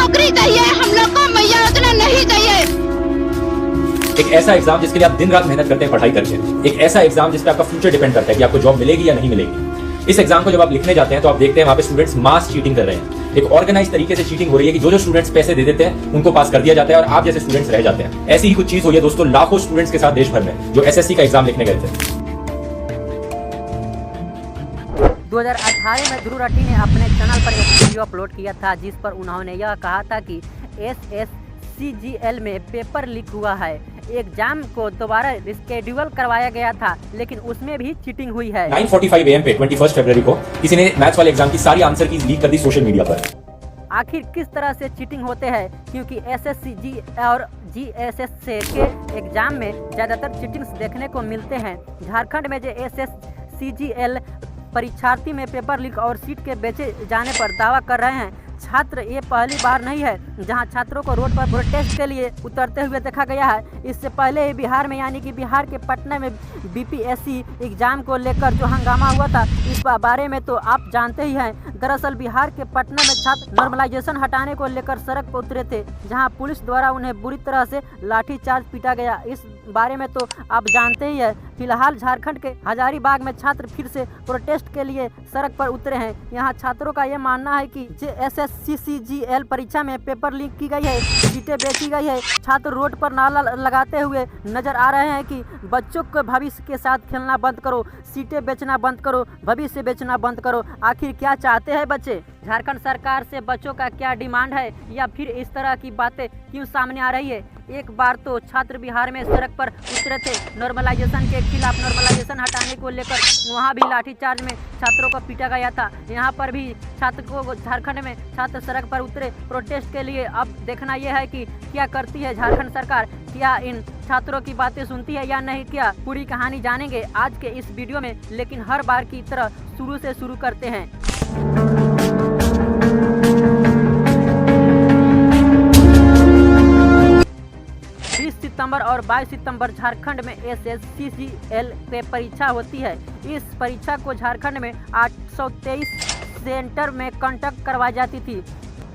नौकरी चाहिए, हम लोग को मैया योजना नहीं चाहिए। एक ऐसा एग्जाम जिसके लिए आप दिन रात मेहनत करते हैं पढ़ाई करके, एक ऐसा एग्जाम जिस पे आपका फ्यूचर डिपेंड करता है कि आपको जॉब मिलेगी या नहीं मिलेगी। इस एग्जाम को जब आप लिखने जाते हैं तो आप देखते हैं वहां पे स्टूडेंट्स मास चीटिंग कर रहे हैं। एक ऑर्गेनाइज तरीके से चीटिंग हो रही है कि जो स्टूडेंट्स पैसे दे देते हैं उनको पास कर दिया जाता है और आप जैसे स्टूडेंट्स रह जाते हैं। ऐसी ही कुछ चीज हुई है दोस्तों लाखों स्टूडेंट्स के साथ देश भर में जो एसएससी का एग्जाम लिखने गए थे। 2018 में ध्रुव रट्टी ने अपने चैनल पर एक वीडियो अपलोड किया था जिस पर उन्होंने यह कहा था कि SSCGL में पेपर लीक हुआ है। एग्जाम को दोबारा रिस्केड्यूल करवाया गया था लेकिन उसमें भी चीटिंग हुई है। 9:45 AM पे 21 फरवरी को किसी ने मैथ्स वाले एग्जाम की सारी आंसर कीज लीक कर दी सोशल मीडिया पर। आखिर किस तरह से चीटिंग होते हैं, क्योंकि SSCG और GSS के एग्जाम में ज़्यादातर चीटिंग्स देखने को मिलते हैं। झारखंड में जो SSCGL परीक्षार्थी में पेपर लीक और सीट के बेचे जाने पर दावा कर रहे हैं। छात्र ये पहली बार नहीं है जहां छात्रों को रोड पर प्रोटेस्ट के लिए उतरते हुए देखा गया है। इससे पहले ही बिहार में यानी कि बिहार के पटना में BPSC एग्जाम को लेकर जो हंगामा हुआ था इस बारे में तो आप जानते ही हैं। दरअसल बिहार के पटना में छात्र नॉर्मलाइजेशन हटाने को लेकर सड़क पर उतरे थे जहां पुलिस द्वारा उन्हें बुरी तरह से लाठीचार्ज पीटा गया। इस बारे में तो आप जानते ही हैं। फिलहाल झारखंड के हजारीबाग में छात्र फिर से प्रोटेस्ट के लिए सड़क पर उतरे हैं। यहाँ छात्रों का यह मानना है कि SSCGL परीक्षा में पेपर लीक की गई है, सीटें बेची गई है। छात्र रोड पर नारा लगाते हुए नजर आ रहे हैं कि बच्चों के भविष्य के साथ खेलना बंद करो, सीटें बेचना बंद करो, भविष्य बेचना बंद करो। आखिर क्या चाहते हैं बच्चे? झारखंड सरकार से बच्चों का क्या डिमांड है या फिर इस तरह की बातें क्यों सामने आ रही है? एक बार तो छात्र बिहार में सड़क पर उतरे थे नॉर्मलाइजेशन के खिलाफ, नॉर्मलाइजेशन हटाने को लेकर। वहां भी लाठीचार्ज में छात्रों को पीटा गया था। यहाँ पर भी छात्र को झारखंड में छात्र सड़क पर उतरे प्रोटेस्ट के लिए। अब देखना यह है कि क्या करती है झारखंड सरकार, क्या इन छात्रों की बातें सुनती है या नहीं। क्या पूरी कहानी जानेंगे आज के इस वीडियो में, लेकिन हर बार की तरह शुरू से शुरू करते हैं। 20 सितंबर और 22 सितंबर झारखंड में SSCGL पे परीक्षा होती है। इस परीक्षा को झारखंड में 823 सेंटर में कंडक्ट करवाई जाती थी।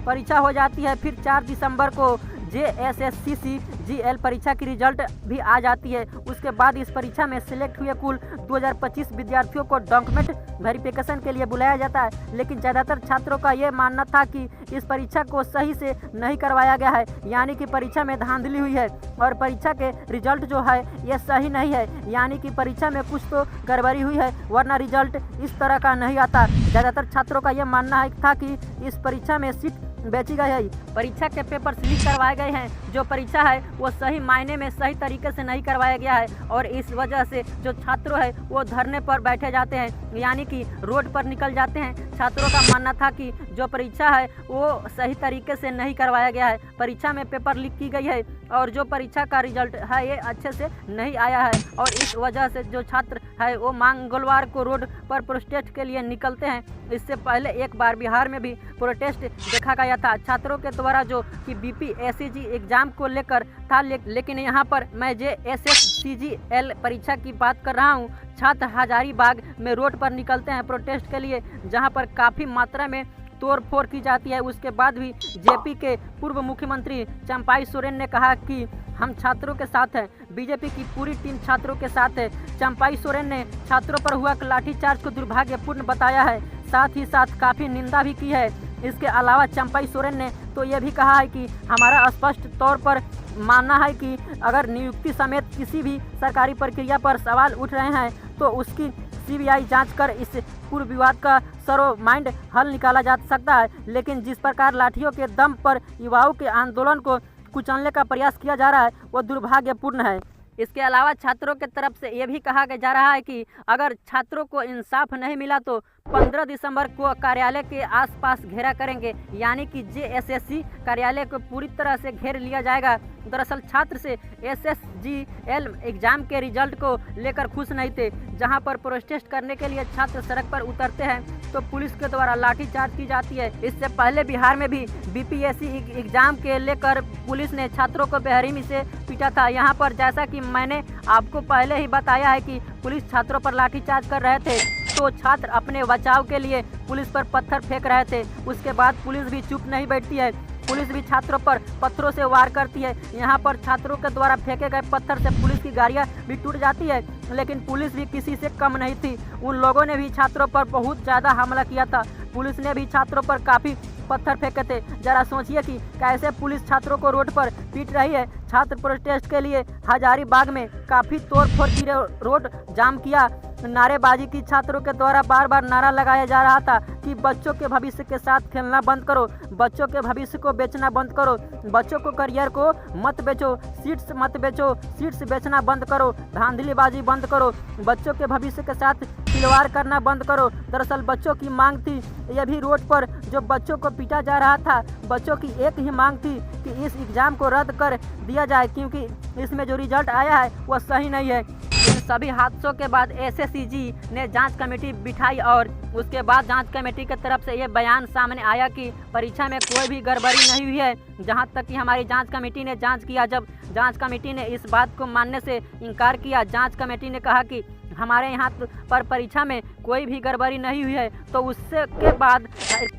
परीक्षा हो जाती है, फिर 4 दिसंबर को SSCGL परीक्षा की रिजल्ट भी आ जाती है। उसके बाद इस परीक्षा में सिलेक्ट हुए कुल 2025 विद्यार्थियों को डॉक्यूमेंट वेरिफिकेशन के लिए बुलाया जाता है। लेकिन ज़्यादातर छात्रों का ये मानना था कि इस परीक्षा को सही से नहीं करवाया गया है, यानी कि परीक्षा में धांधली हुई है और परीक्षा के रिजल्ट जो है ये सही नहीं है, यानी कि परीक्षा में कुछ तो गड़बड़ी हुई है वरना रिजल्ट इस तरह का नहीं आता। ज़्यादातर छात्रों का ये मानना था कि इस परीक्षा में सीट बेची गई है। परीक्षा के पेपर लीक करवाए गए हैं। जो परीक्षा है वो सही मायने में सही तरीके से नहीं करवाया गया है और इस वजह से जो छात्र है वो धरने पर बैठे जाते हैं, यानी कि रोड पर निकल जाते हैं। छात्रों का मानना था कि जो परीक्षा है वो सही तरीके से नहीं करवाया गया है, परीक्षा में पेपर लीक की गई है और जो परीक्षा का रिजल्ट है ये अच्छे से नहीं आया है। और इस वजह से जो छात्र है वो मंगलवार को रोड पर प्रोटेस्ट के लिए निकलते हैं। इससे पहले एक बार बिहार में भी प्रोटेस्ट देखा गया था छात्रों के द्वारा जो कि BPSC एग्जाम को लेकर था। लेकिन यहाँ पर मैं SSCGL परीक्षा की बात कर रहा हूँ। छात्र हजारीबाग में रोड पर निकलते हैं प्रोटेस्ट के लिए, जहाँ पर काफ़ी मात्रा में तोड़फोड़ की जाती है। उसके बाद भी JP के पूर्व मुख्यमंत्री चंपाई सोरेन ने कहा कि हम छात्रों के साथ हैं। BJP की पूरी टीम छात्रों के साथ है। चंपाई सोरेन ने छात्रों पर हुआ लाठीचार्ज को दुर्भाग्यपूर्ण बताया है, साथ ही साथ काफ़ी निंदा भी की है। इसके अलावा चंपाई सोरेन ने तो ये भी कहा है कि हमारा स्पष्ट तौर पर मानना है कि अगर नियुक्ति समेत किसी भी सरकारी प्रक्रिया पर सवाल उठ रहे हैं तो उसकी CBI जांच कर इस पूर्व विवाद का सर्वमाइंड हल निकाला जा सकता है। लेकिन जिस प्रकार लाठियों के दम पर युवाओं के आंदोलन को कुचलने का प्रयास किया जा रहा है वो दुर्भाग्यपूर्ण है। इसके अलावा छात्रों के तरफ से ये भी कहा जा रहा है कि अगर छात्रों को इंसाफ नहीं मिला तो 15 दिसंबर को कार्यालय के आसपास घेरा करेंगे, यानी कि JSSC कार्यालय को पूरी तरह से घेर लिया जाएगा। दरअसल छात्र से SSCGL एग्जाम के रिजल्ट को लेकर खुश नहीं थे। जहां पर प्रोटेस्ट करने के लिए छात्र सड़क पर उतरते हैं तो पुलिस के द्वारा लाठीचार्ज की जाती है। इससे पहले बिहार में भी BPSC एग्जाम के लेकर पुलिस ने छात्रों को बेरहमी से पीटा था। यहाँ पर जैसा कि मैंने आपको पहले ही बताया है कि पुलिस छात्रों पर लाठीचार्ज कर रहे थे तो छात्र अपने बचाव के लिए पुलिस पर पत्थर फेंक रहे थे। उसके बाद पुलिस भी चुप नहीं बैठती है। पुलिस भी छात्रों पर पत्थरों से वार करती है। यहाँ पर छात्रों के द्वारा फेंके गए पत्थर से पुलिस की गाड़ियाँ भी टूट जाती है, लेकिन पुलिस भी किसी से कम नहीं थी। उन लोगों ने भी छात्रों पर बहुत ज़्यादा हमला किया था। पुलिस ने भी छात्रों पर काफ़ी पत्थर फेंके थे। जरा सोचिए कि कैसे पुलिस छात्रों को रोड पर पीट रही है। छात्र प्रोटेस्ट के लिए हजारीबाग में काफ़ी तोड़फोड़ की रोड जाम किया। नारेबाजी की छात्रों के द्वारा बार बार नारा लगाया जा रहा था कि बच्चों के भविष्य के साथ खेलना बंद करो, बच्चों के भविष्य को बेचना बंद करो, बच्चों को करियर को मत बेचो, सीट्स मत बेचो, सीट्स बेचना बंद करो, धांधलीबाजी बंद करो, बच्चों के भविष्य के साथ खिलवाड़ करना बंद करो। दरअसल बच्चों की मांग थी, ये भी रोड पर जो बच्चों को पीटा जा रहा था, बच्चों की एक ही मांग थी कि इस एग्ज़ाम को रद्द कर दिया जाए, क्योंकि इसमें जो रिजल्ट आया है वह सही नहीं है। इन सभी हादसों के बाद एसएससीजी ने जांच कमेटी बिठाई और उसके बाद जांच कमेटी की तरफ से ये बयान सामने आया कि परीक्षा में कोई भी गड़बड़ी नहीं हुई है। जहां तक कि हमारी जांच कमेटी ने जांच किया, जब जांच कमेटी ने इस बात को मानने से इनकार किया, जांच कमेटी ने कहा कि हमारे यहाँ पर परीक्षा में कोई भी गड़बड़ी नहीं हुई है, तो उससे के बाद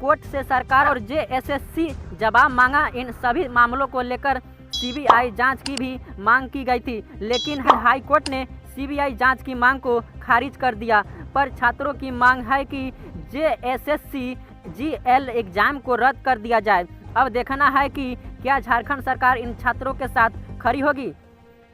कोर्ट से सरकार और जेएसएससी जवाब मांगा। इन सभी मामलों को लेकर सीबीआई जांच की भी मांग की गई थी, लेकिन हाई कोर्ट ने सीबीआई जांच की मांग को खारिज कर दिया। पर छात्रों की मांग है कि जेएसएससी जीएल एग्जाम को रद्द कर दिया जाए। अब देखना है कि क्या झारखंड सरकार इन छात्रों के साथ खड़ी होगी।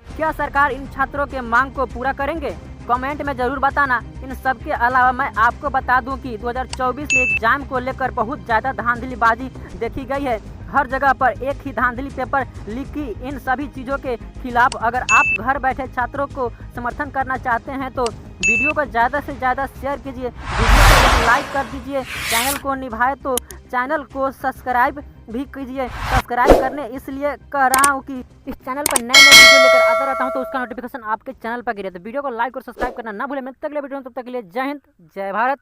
क्या सरकार इन छात्रों के मांग को पूरा करेंगे? कमेंट में ज़रूर बताना। इन सब के अलावा मैं आपको बता दूं कि 2024 में एग्जाम को लेकर बहुत ज़्यादा धांधलीबाजी देखी गई है। हर जगह पर एक ही धांधली पेपर लीक की। इन सभी चीज़ों के खिलाफ अगर आप घर बैठे छात्रों को समर्थन करना चाहते हैं तो वीडियो को ज़्यादा से ज़्यादा शेयर कीजिए, वीडियो को लाइक कर दीजिए, चैनल को निभाए तो चैनल को सब्सक्राइब भी कीजिए। सब्सक्राइब करने इसलिए कह रहा हूँ कि इस चैनल पर नए नए वीडियो लेकर आता रहता हूँ, तो उसका नोटिफिकेशन आपके चैनल पर गिरे। तो वीडियो को लाइक और सब्सक्राइब करना ना भूलें। मैं अगले वीडियो में, तब तक के लिए जय हिंद, जय भारत।